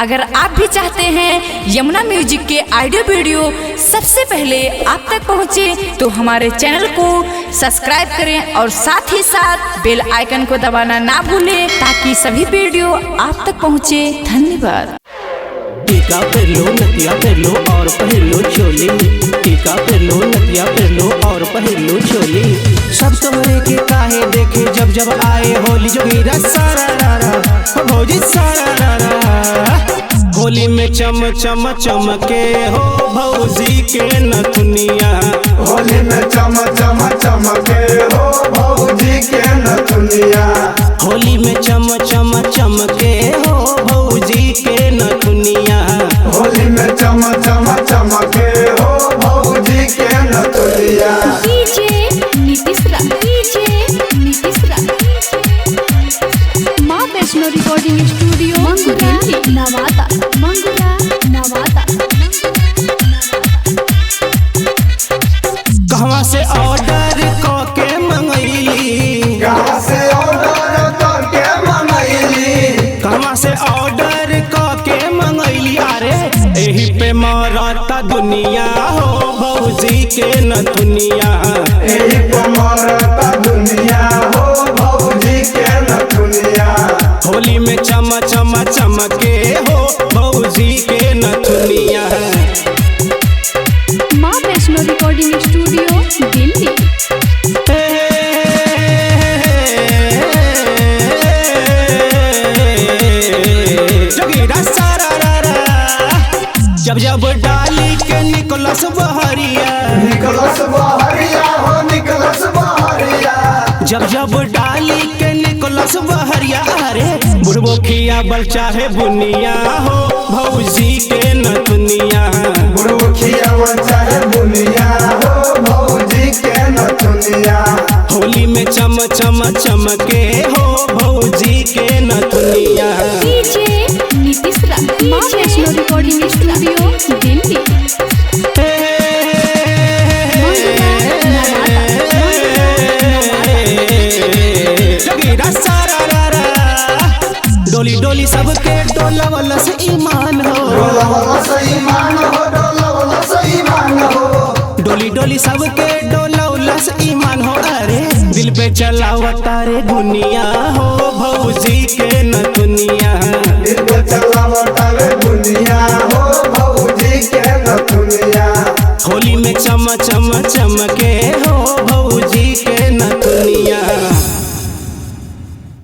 अगर आप भी चाहते हैं यमुना म्यूजिक के ऑडियो वीडियो सबसे पहले आप तक पहुंचे, तो हमारे चैनल को सब्सक्राइब करें और साथ ही साथ बेल आइकन को दबाना ना भूलें, ताकि सभी वीडियो आप तक पहुंचे। धन्यवाद। टीका पे लो नतिया पे लो और पहलो चोली, टीका पे लो नतिया पे लो और पहलो चोली। सब तोहरे के काहे देखे जब जब आए होली, जोगीरा सारा रारा भौजी सारा रारा। होली में चम चम चमके हो भौजी के नथुनिया, होली में चम चम चमके हो भौजी के नथुनिया, होली में चम चम चमके हो भौजी के नथुनिया, होली में चम चम चमके हो भौजी के नथुनिया। डीजे नीतीश रा, डीजे नीतीश रा, माँ वैष्णो रिकॉर्डिंग स्टूडियो मंगुरा नवादा, मंगुरा नवादा। कहवा से ऑर्डर के मंगैली, कहाँ से ऑर्डर करके मंगैली, कहवा से ऑर्डर के मंगैली। अरे एही पे मरता दुनिया हो भौजी के नथुनिया, यही पे मरता दुनिया हो भौजी के नथुनिया, होली में चम चम चमके हो भौजी के नथुनिया। माँ वैष्णो रिकॉर्डिंग स्टूडियो दिल्ली। जोगीरा सारा रारा। जब जब डाली के निकलस बहरिया, निकलस बहरिया हो निकलस बहरिया, जब जब डाली के निकलस बहरिया। अरे बुढ़बो खिया बल चाहे बुनिया हो भौजी के नथुनिया, बुढ़िया चाहे बुनिया हो भौजी के नथुनिया, होली में चम चम चमके हो भौजी के नथुनिया। डीजे नीतीश रा, माँ वैष्णो रिकॉर्डिंग स्टूडियो दिल्ली। जोगीरा सारा रारा। डोली डोली सबके डोला वाला से ईमान हो, डोला वाला सही मान हो, डोला वाला सही मान हो, डोली डोली सबके डोला वाला से ईमान हो। अरे दिल पे चलावता रे दुनिया हो भौजी